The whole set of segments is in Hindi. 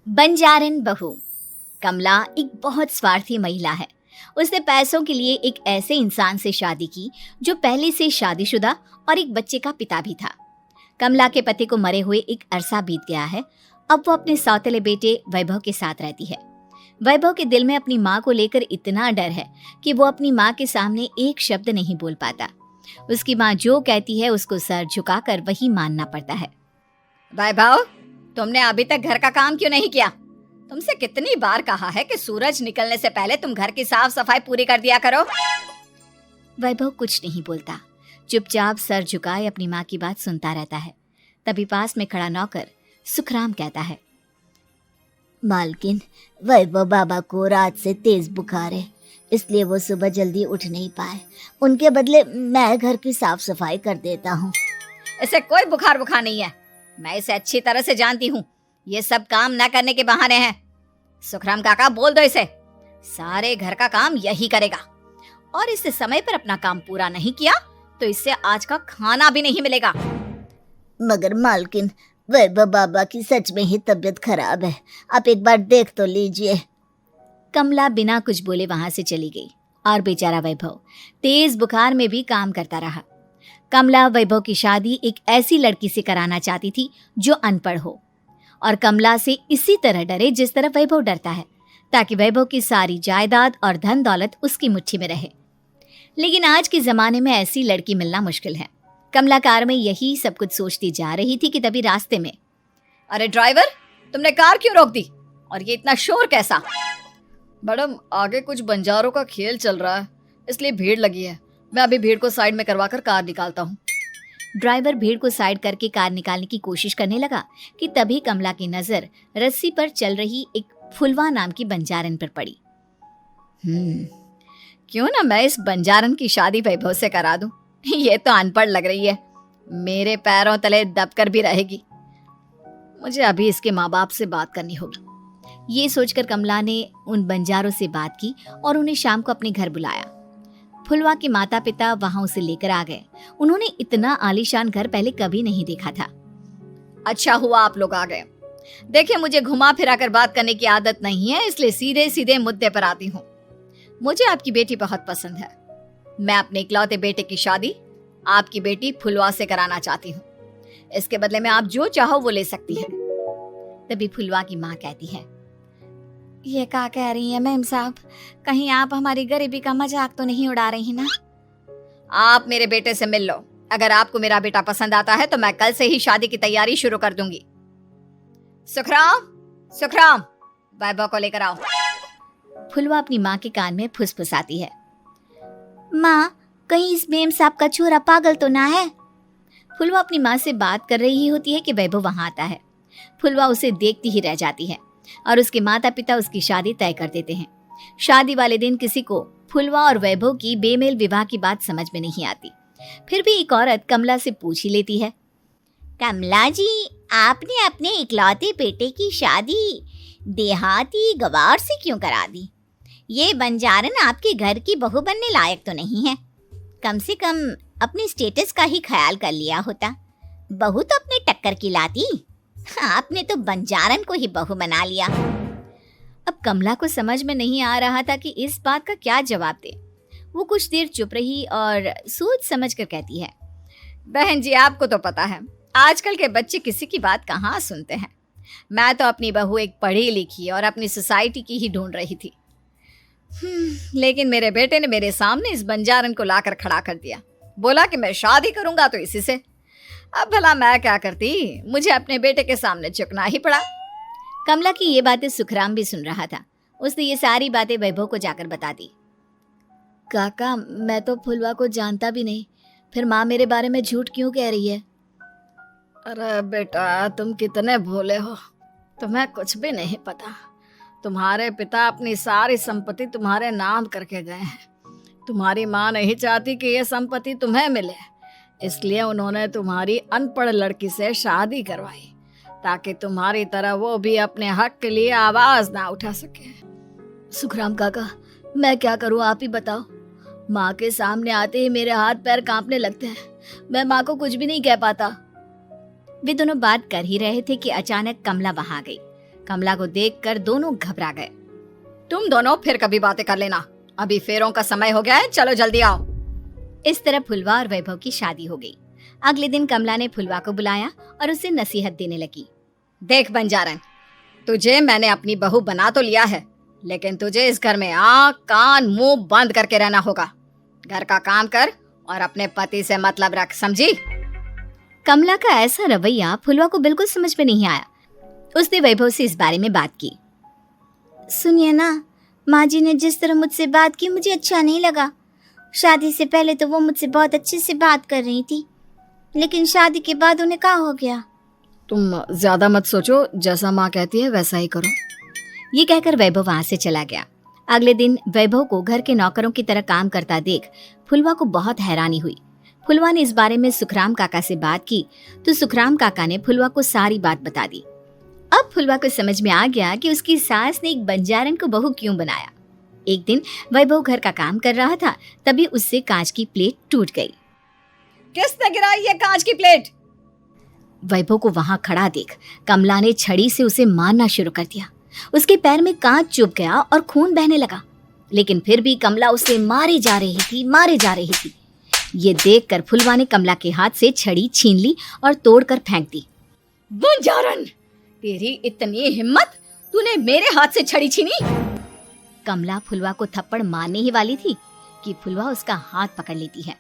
बंजारन बहू। कमला एक बहुत स्वार्थी महिला है। उसने पैसों के लिए एक ऐसे इंसान से शादी की जो पहले से शादीशुदा और एक बच्चे का पिता भी था। कमला के पति को मरे हुए एक अरसा बीत गया है। अब वो अपने सौतेले बेटे वैभव के साथ रहती है। वैभव के दिल में अपनी माँ को लेकर इतना डर है कि वो अपनी माँ के सामने एक शब्द नहीं बोल पाता। उसकी माँ जो कहती है उसको सर झुकाकर वही मानना पड़ता है। वैभव, तुमने अभी तक घर का काम क्यों नहीं किया? तुमसे कितनी बार कहा है कि सूरज निकलने से पहले तुम घर की साफ सफाई पूरी कर दिया करो। वैभव कुछ नहीं बोलता, चुपचाप सर झुकाए अपनी माँ की बात सुनता रहता है। तभी पास में खड़ा नौकर सुखराम कहता है, मालकिन, वैभव बाबा को रात से तेज बुखार है, इसलिए वो सुबह जल्दी उठ नहीं पाए। उनके बदले मैं घर की साफ सफाई कर देता हूँ। इसे कोई बुखार नहीं है। मैं इसे अच्छी तरह से जानती हूँ। ये सब काम न करने के बहाने हैं। सुखराम काका, बोल दो इसे, सारे घर का काम यही करेगा। और इससे समय पर अपना काम पूरा नहीं किया तो इससे आज का खाना भी नहीं मिलेगा। मगर मालकिन, वैभव बाबा की सच में ही तबीयत खराब है, आप एक बार देख तो लीजिए। कमला बिना कुछ बोले वहां से चली गई और बेचारा वैभव तेज बुखार में भी काम करता रहा। कमला वैभव की शादी एक ऐसी लड़की से कराना चाहती थी जो अनपढ़ हो और कमला से इसी तरह डरे जिस तरह वैभव डरता है, ताकि वैभव की सारी जायदाद और धन दौलत उसकी मुट्ठी में रहे। लेकिन आज के जमाने में ऐसी लड़की मिलना मुश्किल है। कमला कार में यही सब कुछ सोचती जा रही थी कि तभी रास्ते में, अरे ड्राइवर, तुमने कार क्यों रोक दी? और ये इतना शोर कैसा? मैडम, आगे कुछ बंजारों का खेल चल रहा है, इसलिए भीड़ लगी है। मैं अभी भीड़ को साइड में करवाकर कार निकालता हूँ। ड्राइवर भीड़ को साइड करके कार निकालने की कोशिश करने लगा कि तभी कमला की नजर रस्सी पर चल रही एक फुलवा नाम की बंजारन पर पड़ी। क्यों ना मैं इस बंजारन की शादी वैभव से करा दूं? ये तो अनपढ़ लग रही है, मेरे पैरों तले दबकर भी रहेगी। मुझे अभी इसके माँ बाप से बात करनी होगी। ये सोचकर कमला ने उन बंजारों से बात की और उन्हें शाम को अपने घर बुलाया। फुलवा के माता पिता वहां उसे लेकर आ गए। उन्होंने इतना आलीशान घर पहले कभी नहीं देखा था। अच्छा हुआ आप लोग आ गए। देखिए, मुझे घुमा फिरा कर बात करने की आदत नहीं है, इसलिए सीधे सीधे मुद्दे पर आती हूँ। मुझे आपकी बेटी बहुत पसंद है। मैं अपने इकलौते बेटे की शादी आपकी बेटी फुलवा से कराना चाहती हूँ। इसके बदले में आप जो चाहो वो ले सकती है। तभी फुलवा की माँ कहती है, ये क्या कह रही है मैम साहब? कहीं आप हमारी गरीबी का मजाक तो नहीं उड़ा रही ना? आप मेरे बेटे से मिल लो। अगर आपको मेरा बेटा पसंद आता है तो मैं कल से ही शादी की तैयारी शुरू कर दूंगी। सुखराम, वैभव को लेकर आओ। फुलवा अपनी माँ के कान में फुसफुसाती है, माँ, कहीं इस मेम साहब का छोरा पागल तो ना है? फुलवा अपनी माँ से बात कर रही होती है कि वैभव वहां आता है। फुलवा उसे देखती ही रह जाती है और उसके माता पिता उसकी शादी तय कर देते हैं। शादी वाले दिन किसी को फुलवा और वैभव की बेमेल विवाह की बात समझ में नहीं आती। फिर भी एक औरत कमला से पूछ ही लेती है, कमला जी, आपने अपने इकलौते बेटे की शादी देहाती गवार से क्यों करा दी? ये बंजारन आपके घर की बहू बनने लायक तो नहीं है। कम से कम अपने स्टेटस का ही ख्याल कर लिया होता। बहू तो अपने टक्कर की लाती, आपने तो बंजारन को ही बहू बना लिया। अब कमला को समझ में नहीं आ रहा था कि इस बात का क्या जवाब दे। वो कुछ देर चुप रही और सोच समझ कर कहती है, बहन जी, आपको तो पता है आजकल के बच्चे किसी की बात कहाँ सुनते हैं। मैं तो अपनी बहू एक पढ़ी लिखी और अपनी सोसाइटी की ही ढूंढ रही थी। लेकिन मेरे बेटे ने मेरे सामने इस बंजारन को लाकर खड़ा कर दिया। बोला कि मैं शादी करूंगा तो इसी से। अब भला मैं क्या करती, मुझे अपने बेटे के सामने झुकना ही पड़ा। कमला की ये बातें सुखराम भी सुन रहा था। उसने ये सारी बातें वैभव को जाकर बता दी। काका, मैं तो फुलवा को जानता भी नहीं, फिर माँ मेरे बारे में झूठ क्यों कह रही है? अरे बेटा, तुम कितने भोले हो, तुम्हें कुछ भी नहीं पता। तुम्हारे पिता अपनी सारी संपत्ति तुम्हारे नाम करके गए हैं। तुम्हारी माँ नहीं चाहती कि ये संपत्ति तुम्हें मिले, इसलिए उन्होंने तुम्हारी अनपढ़ लड़की से शादी करवाई ताकि तुम्हारी तरह वो भी अपने हक के लिए आवाज ना उठा सके। सुखराम काका, मैं क्या करूँ, आप ही बताओ। माँ के सामने आते ही मेरे हाथ पैर कांपने लगते हैं। मैं माँ को कुछ भी नहीं कह पाता। वे दोनों बात कर ही रहे थे कि अचानक कमला वहां गई। कमला को देखकर दोनों घबरा गए। तुम दोनों फिर कभी बातें कर लेना, अभी फेरों का समय हो गया है, चलो जल्दी आओ। इस तरह फुलवा और वैभव की शादी हो गई। अगले दिन कमला ने फुलवा को बुलाया और उसे नसीहत देने लगी। देख बंजारन, तुझे मैंने अपनी बहू बना तो लिया है, लेकिन तुझे इस घर में आँख कान मुंह बंद करके रहना होगा। घर का काम कर और अपने पति से मतलब रख, समझी? कमला का ऐसा रवैया फुलवा को बिल्कुल समझ में नहीं आया। उसने वैभव से इस बारे में बात की। सुनिए ना, माँ जी ने जिस तरह मुझसे बात की मुझे अच्छा नहीं लगा। शादी से पहले तो वो मुझसे बहुत अच्छे से बात कर रही थी, लेकिन शादी के बाद उन्हें क्या हो गया? तुम ज्यादा मत सोचो, जैसा माँ कहती है वैसा ही करो। ये कहकर वैभव वहां से चला गया। अगले दिन वैभव को घर के नौकरों की तरह काम करता देख फुलवा को बहुत हैरानी हुई। फुलवा ने इस बारे में सुखराम काका से बात की तो सुखराम काका ने फुलवा को सारी बात बता दी। अब फुलवा को समझ में आ गया कि उसकी सास ने एक बंजारन को बहू क्यों बनाया। एक दिन वैभव घर का काम कर रहा था, तभी उससे कांच की प्लेट टूट गई। किसने गिराई ये कांच की प्लेट? वैभव को वहां खड़ा देख कमला ने छड़ी से उसे मारना शुरू कर दिया। उसके पैर में कांच चुभ गया और खून बहने लगा, लेकिन फिर भी कमला उसे मारे जा रही थी। ये देखकर फुलवा ने कमला के हाथ से छड़ी छीन ली और तोड़कर फेंक दी। बंजारन, तेरी इतनी हिम्मत, तूने मेरे हाथ से छड़ी छीनी? कमला फुलवा को थप्पड़ मारने ही वाली थी कि फुलवा उसका हाथ पकड़ लेती है।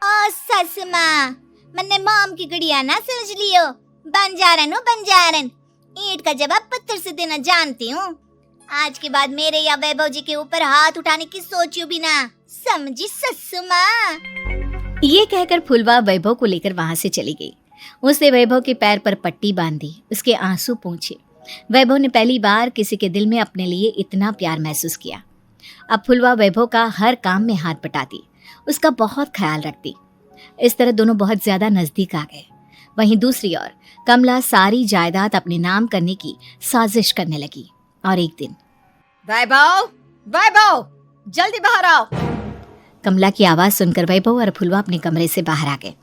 ओ सस माँ, मैंने मॉम की गुड़िया ना समझ लियो। बंजारन हो बंजारन, ईंट का जवाब पत्थर से देना जानती हूँ। आज के बाद मेरे या वैभव जी के ऊपर हाथ उठाने की सोचियो भी ना, समझी ससु माँ? ये कहकर फुलवा वैभव को लेकर वहां से चली गई। उसने वैभव के पैर पर पट्टी बांधी, उसके आंसू पोंछे। वैभव ने पहली बार किसी के दिल में अपने लिए इतना प्यार महसूस किया। अब फुलवा वैभव का हर काम में हाथ बटाती, उसका बहुत ख्याल रखती। इस तरह दोनों बहुत ज्यादा नजदीक आ गए। वहीं दूसरी ओर कमला सारी जायदाद अपने नाम करने की साजिश करने लगी। और एक दिन, वैभव, जल्दी बाहर आओ। कमला की आवाज सुनकर वैभव और फुलवा अपने कमरे से बाहर आ गए।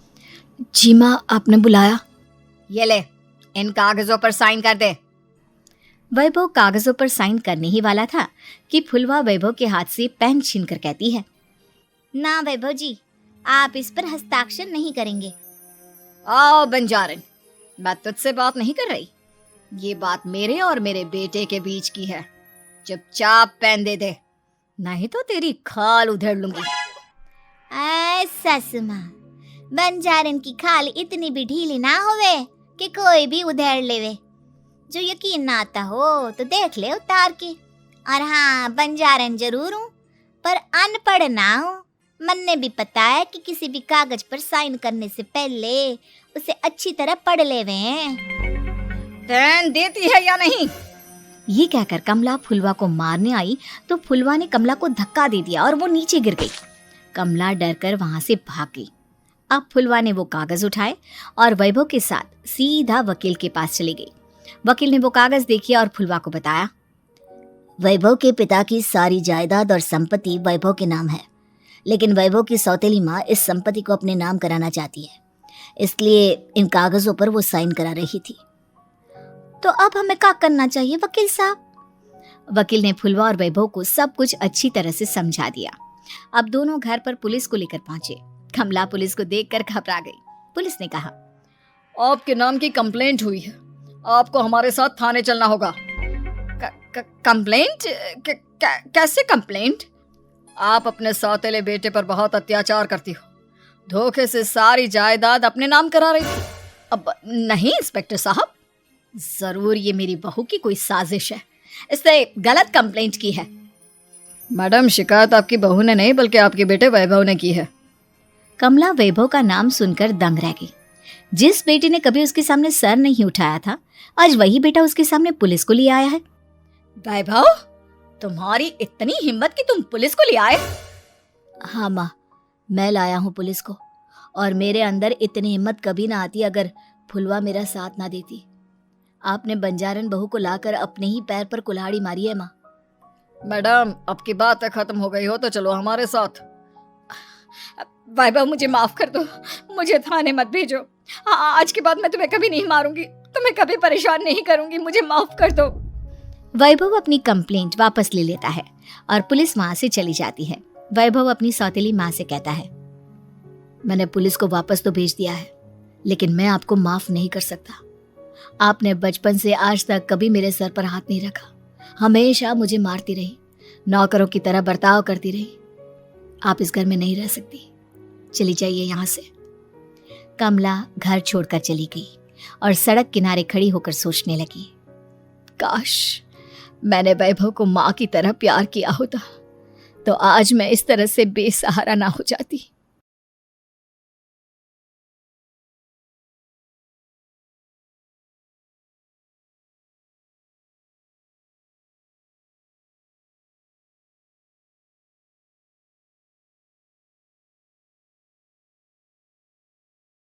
जी माँ, आपने बुलाया? ये ले, इन कागजों पर साइन कर दे। वैभव कागजों पर साइन करने ही वाला था कि फुलवा वैभव के हाथ से पेन छीनकर कहती है, ना वैभव जी, आप इस पर हस्ताक्षर नहीं करेंगे। आओ बंजारन, मैं तुझसे बात नहीं कर रही। ये बात मेरे और मेरे बेटे के बीच की है। चुपचाप पेन दे दे, नहीं तो तेरी खाल उधेड़ लूंगी। सस माँ, बंजारन की खाल इतनी भी ढीली ना होवे कि कोई भी उधेड़ लेवे। जो यकीन ना आता हो तो देख ले उतार के। और हाँ, बंजारन जरूर हूँ पर अनपढ़ ना हूँ। मन ने भी पता है कि किसी भी कागज पर साइन करने से पहले उसे अच्छी तरह पढ़ लेवे हैं। पेन देती है या नहीं? ये कहकर कमला फुलवा को मारने आई तो फुलवा ने कमला को धक्का दे दिया और वो नीचे गिर गई। कमला डरकर वहां से भाग गई। अब फुलवा ने वो कागज उठाए और वैभव के साथ सीधा वकील के पास चली गई। वकील ने वो कागज देखी और फुलवा को बताया, वैभव के पिता की सारी जायदाद और संपत्ति वैभव के नाम है, लेकिन वैभव की सौतेली माँ इस संपत्ति को अपने नाम कराना चाहती है, इसलिए इन कागजों पर वो साइन करा रही थी। तो अब हमें क्या करना चाहिए वकील साहब? वकील ने फुलवा और वैभव को सब कुछ अच्छी तरह से समझा दिया। अब दोनों घर पर पुलिस को लेकर पहुंचे। कमला पुलिस को देखकर घबरा गई। पुलिस ने कहा, आपके नाम की कंप्लेंट हुई है, आपको हमारे साथ थाने चलना होगा। कंप्लेंट? कैसे कंप्लेंट? आप अपने सौतेले बेटे पर बहुत अत्याचार करती हो, धोखे से सारी जायदाद अपने नाम करा रही थी। अब नहीं इंस्पेक्टर साहब, जरूर ये मेरी बहू की कोई साजिश है, इसने गलत कंप्लेंट की है। मैडम, शिकायत आपकी बहू ने नहीं बल्कि आपके बेटे वैभव ने की है। कमला वैभव का नाम सुनकर दंग रह गई। जिस बेटे ने कभी उसके सामने सर नहीं उठाया था, आज वही बेटा उसके सामने पुलिस को ले आया है। वैभव, तुम्हारी इतनी हिम्मत कि तुम पुलिस को ले आए? हाँ माँ, मैं लाया हूँ पुलिस को, और मेरे अंदर इतनी हिम्मत कभी ना आती अगर फुलवा मेरा साथ ना देती। आपने बंजारन बहू को लाकर अपने ही पैर पर कुल्हाड़ी मारी है माँ। मैडम, अब की बात खत्म हो गई हो तो चलो हमारे साथ। वैभव, मुझे माफ कर दो, मुझे थाने मत भेजो। आज के बाद मैं तुम्हें कभी नहीं मारूंगी। तुम्हें कभी परेशान नहीं करूंगी, मुझे माफ कर दो। वैभव अपनी कंप्लेंट वापस ले लेता है और पुलिस वहां से चली जाती है। वैभव अपनी सौतेली माँ से कहता है, मैंने पुलिस को वापस तो भेज दिया है, लेकिन मैं आपको माफ नहीं कर सकता। आपने बचपन से आज तक कभी मेरे सर पर हाथ नहीं रखा, हमेशा मुझे मारती रही, नौकरों की तरह बर्ताव करती रही। आप इस घर में नहीं रह सकती, चली जाइए यहाँ से। कमला घर छोड़कर चली गई और सड़क किनारे खड़ी होकर सोचने लगी, काश मैंने वैभव को माँ की तरह प्यार किया होता तो आज मैं इस तरह से बेसहारा ना हो जाती।